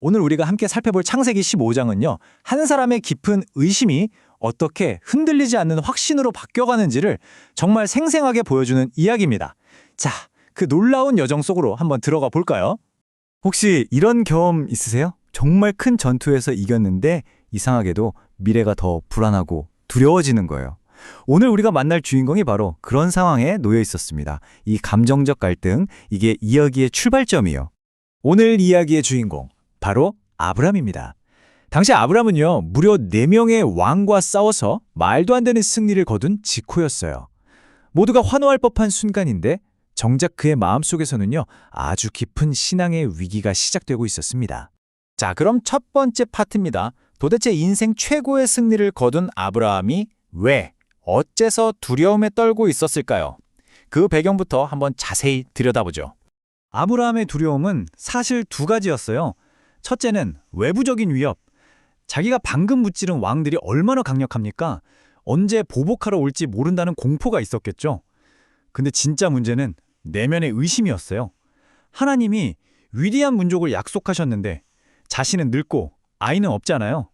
오늘 우리가 함께 살펴볼 창세기 15장은요. 한 사람의 깊은 의심이 어떻게 흔들리지 않는 확신으로 바뀌어가는지를 정말 생생하게 보여주는 이야기입니다. 자, 그 놀라운 여정 속으로 한번 들어가 볼까요? 혹시 이런 경험 있으세요? 정말 큰 전투에서 이겼는데 이상하게도 미래가 더 불안하고 두려워지는 거예요. 오늘 우리가 만날 주인공이 바로 그런 상황에 놓여 있었습니다. 이 감정적 갈등, 이게 이야기의 출발점이에요. 오늘 이야기의 주인공, 바로 아브람입니다. 당시 아브람은요, 무려 4명의 왕과 싸워서 말도 안 되는 승리를 거둔 직후였어요. 모두가 환호할 법한 순간인데 정작 그의 마음속에서는요, 아주 깊은 신앙의 위기가 시작되고 있었습니다. 자, 그럼 첫 번째 파트입니다. 도대체 인생 최고의 승리를 거둔 아브라함이 왜, 어째서 두려움에 떨고 있었을까요? 그 배경부터 한번 자세히 들여다보죠. 아브라함의 두려움은 사실 두 가지였어요. 첫째는 외부적인 위협. 자기가 방금 무찌른 왕들이 얼마나 강력합니까? 언제 보복하러 올지 모른다는 공포가 있었겠죠. 근데 진짜 문제는 내면의 의심이었어요. 하나님이 위대한 민족을 약속하셨는데 자신은 늙고 아이는 없잖아요.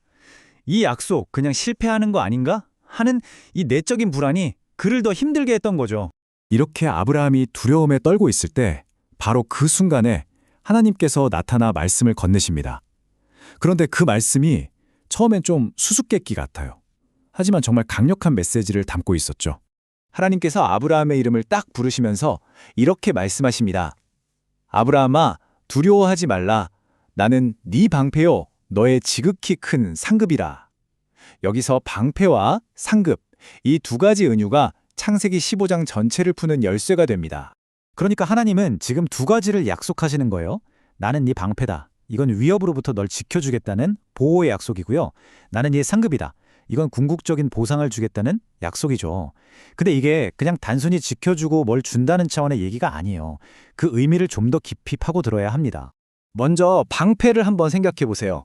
이 약속 그냥 실패하는 거 아닌가? 하는 이 내적인 불안이 그를 더 힘들게 했던 거죠. 이렇게 아브라함이 두려움에 떨고 있을 때 바로 그 순간에 하나님께서 나타나 말씀을 건네십니다. 그런데 그 말씀이 처음엔 좀 수수께끼 같아요. 하지만 정말 강력한 메시지를 담고 있었죠. 하나님께서 아브라함의 이름을 딱 부르시면서 이렇게 말씀하십니다. 아브라함아, 두려워하지 말라. 나는 네 방패요, 너의 지극히 큰 상급이라. 여기서 방패와 상급, 이 두 가지 은유가 창세기 15장 전체를 푸는 열쇠가 됩니다. 그러니까 하나님은 지금 두 가지를 약속하시는 거예요. 나는 네 방패다. 이건 위협으로부터 널 지켜주겠다는 보호의 약속이고요. 나는 네 상급이다. 이건 궁극적인 보상을 주겠다는 약속이죠. 근데 이게 그냥 단순히 지켜주고 뭘 준다는 차원의 얘기가 아니에요. 그 의미를 좀 더 깊이 파고들어야 합니다. 먼저 방패를 한번 생각해 보세요.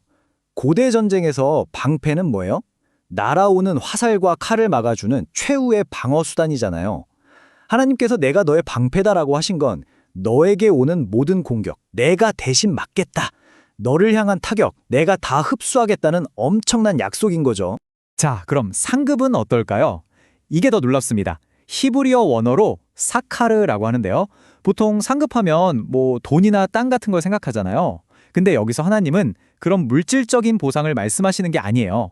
고대 전쟁에서 방패는 뭐예요? 날아오는 화살과 칼을 막아주는 최후의 방어 수단이잖아요. 하나님께서 내가 너의 방패다라고 하신 건 너에게 오는 모든 공격, 내가 대신 막겠다. 너를 향한 타격, 내가 다 흡수하겠다는 엄청난 약속인 거죠. 자, 그럼 상급은 어떨까요? 이게 더 놀랍습니다. 히브리어 원어로 사카르라고 하는데요. 보통 상급하면 돈이나 땅 같은 걸 생각하잖아요. 근데 여기서 하나님은 그런 물질적인 보상을 말씀하시는 게 아니에요.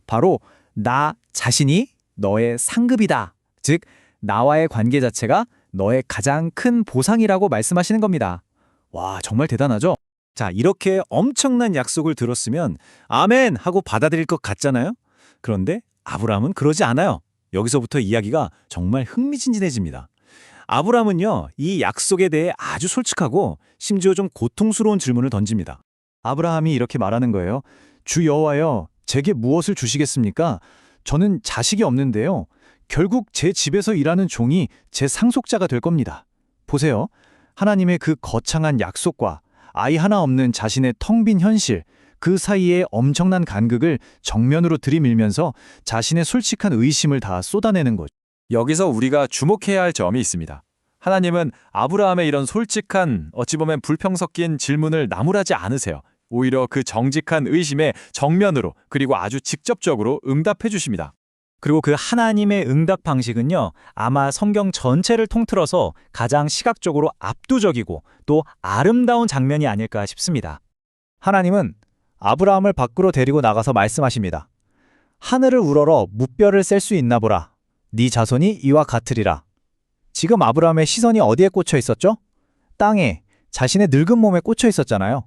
바로 나 자신이 너의 상급이다. 즉, 나와의 관계 자체가 너의 가장 큰 보상이라고 말씀하시는 겁니다. 와, 정말 대단하죠? 자, 이렇게 엄청난 약속을 들었으면 아멘 하고 받아들일 것 같잖아요? 그런데 아브라함은 그러지 않아요. 여기서부터 이야기가 정말 흥미진진해집니다. 아브라함은요, 이 약속에 대해 아주 솔직하고 심지어 좀 고통스러운 질문을 던집니다. 아브라함이 이렇게 말하는 거예요. 주 여호와여, 제게 무엇을 주시겠습니까? 저는 자식이 없는데요. 결국 제 집에서 일하는 종이 제 상속자가 될 겁니다. 보세요. 하나님의 그 거창한 약속과 아이 하나 없는 자신의 텅 빈 현실, 그 사이에 엄청난 간극을 정면으로 들이밀면서 자신의 솔직한 의심을 다 쏟아내는 거죠. 여기서 우리가 주목해야 할 점이 있습니다. 하나님은 아브라함의 이런 솔직한, 어찌 보면 불평 섞인 질문을 나무라지 않으세요. 오히려 그 정직한 의심에 정면으로 그리고 아주 직접적으로 응답해 주십니다. 그리고 그 하나님의 응답 방식은요, 아마 성경 전체를 통틀어서 가장 시각적으로 압도적이고 또 아름다운 장면이 아닐까 싶습니다. 하나님은 아브라함을 밖으로 데리고 나가서 말씀하십니다. 하늘을 우러러 무뼈를 셀 수 있나 보라. 네 자손이 이와 같으리라. 지금 아브라함의 시선이 어디에 꽂혀 있었죠? 땅에, 자신의 늙은 몸에 꽂혀 있었잖아요.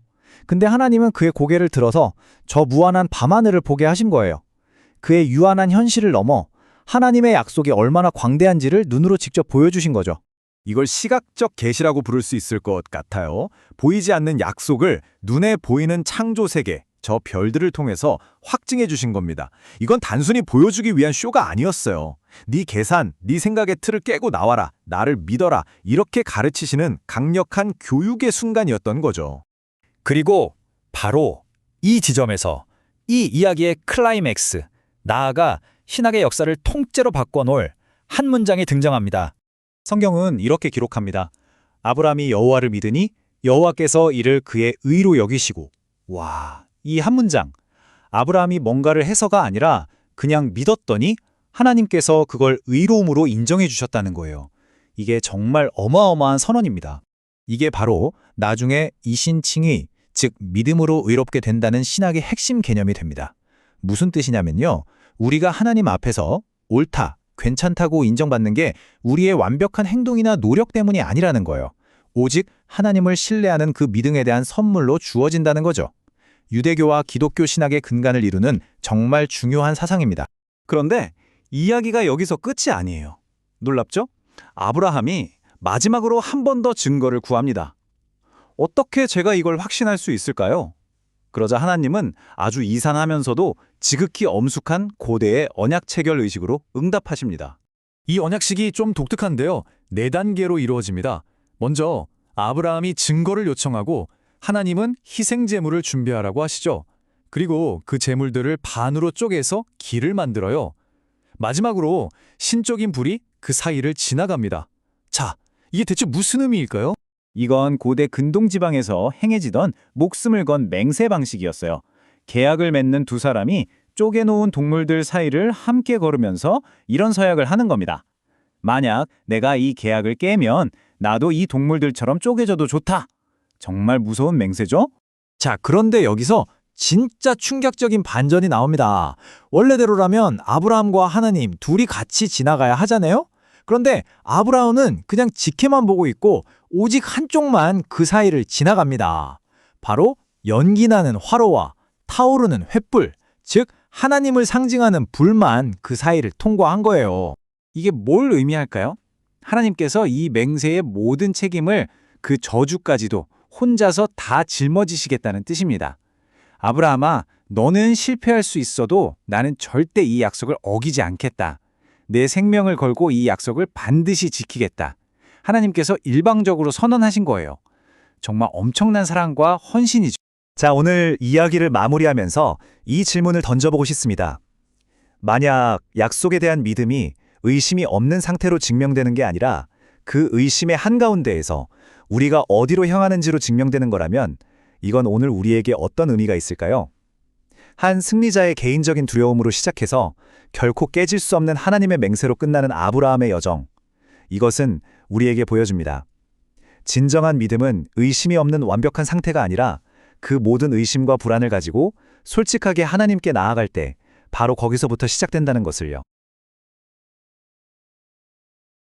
근데 하나님은 그의 고개를 들어서 저 무한한 밤하늘을 보게 하신 거예요. 그의 유한한 현실을 넘어 하나님의 약속이 얼마나 광대한지를 눈으로 직접 보여주신 거죠. 이걸 시각적 계시라고 부를 수 있을 것 같아요. 보이지 않는 약속을 눈에 보이는 창조 세계, 저 별들을 통해서 확증해 주신 겁니다. 이건 단순히 보여주기 위한 쇼가 아니었어요. 네 계산, 네 생각의 틀을 깨고 나와라, 나를 믿어라, 이렇게 가르치시는 강력한 교육의 순간이었던 거죠. 그리고 바로 이 지점에서 이 이야기의 클라이맥스, 나아가 신학의 역사를 통째로 바꿔놓을 한 문장이 등장합니다. 성경은 이렇게 기록합니다. 아브라함이 여호와를 믿으니 여호와께서 이를 그의 의로 여기시고 와, 이 한 문장. 아브라함이 뭔가를 해서가 아니라 그냥 믿었더니 하나님께서 그걸 의로움으로 인정해 주셨다는 거예요. 이게 정말 어마어마한 선언입니다. 이게 바로 나중에 이신칭의, 즉 믿음으로 의롭게 된다는 신학의 핵심 개념이 됩니다. 무슨 뜻이냐면요. 우리가 하나님 앞에서 옳다, 괜찮다고 인정받는 게 우리의 완벽한 행동이나 노력 때문이 아니라는 거예요. 오직 하나님을 신뢰하는 그 믿음에 대한 선물로 주어진다는 거죠. 유대교와 기독교 신학의 근간을 이루는 정말 중요한 사상입니다. 그런데 이야기가 여기서 끝이 아니에요. 놀랍죠? 아브라함이 마지막으로 한 번 더 증거를 구합니다. 어떻게 제가 이걸 확신할 수 있을까요? 그러자 하나님은 아주 이산하면서도 지극히 엄숙한 고대의 언약 체결 의식으로 응답하십니다. 이 언약식이 좀 독특한데요. 4단계로 이루어집니다. 먼저 아브라함이 증거를 요청하고 하나님은 희생 제물을 준비하라고 하시죠. 그리고 그 제물들을 반으로 쪼개서 길을 만들어요. 마지막으로 신적인 불이 그 사이를 지나갑니다. 자, 이게 대체 무슨 의미일까요? 이건 고대 근동지방에서 행해지던 목숨을 건 맹세 방식이었어요. 계약을 맺는 두 사람이 쪼개놓은 동물들 사이를 함께 걸으면서 이런 서약을 하는 겁니다. 만약 내가 이 계약을 깨면 나도 이 동물들처럼 쪼개져도 좋다. 정말 무서운 맹세죠? 자, 그런데 여기서 진짜 충격적인 반전이 나옵니다. 원래대로라면 아브라함과 하나님 둘이 같이 지나가야 하잖아요? 그런데 아브라함은 그냥 지켜만 보고 있고 오직 한쪽만 그 사이를 지나갑니다. 바로 연기나는 화로와 타오르는 횃불, 즉 하나님을 상징하는 불만 그 사이를 통과한 거예요. 이게 뭘 의미할까요? 하나님께서 이 맹세의 모든 책임을 그 저주까지도 혼자서 다 짊어지시겠다는 뜻입니다. 아브라함아, 너는 실패할 수 있어도 나는 절대 이 약속을 어기지 않겠다. 내 생명을 걸고 이 약속을 반드시 지키겠다. 하나님께서 일방적으로 선언하신 거예요. 정말 엄청난 사랑과 헌신이죠. 자, 오늘 이야기를 마무리하면서 이 질문을 던져보고 싶습니다. 만약 약속에 대한 믿음이 의심이 없는 상태로 증명되는 게 아니라 그 의심의 한가운데에서 우리가 어디로 향하는지로 증명되는 거라면 이건 오늘 우리에게 어떤 의미가 있을까요? 한 승리자의 개인적인 두려움으로 시작해서 결코 깨질 수 없는 하나님의 맹세로 끝나는 아브라함의 여정. 이것은 우리에게 보여줍니다. 진정한 믿음은 의심이 없는 완벽한 상태가 아니라 그 모든 의심과 불안을 가지고 솔직하게 하나님께 나아갈 때 바로 거기서부터 시작된다는 것을요.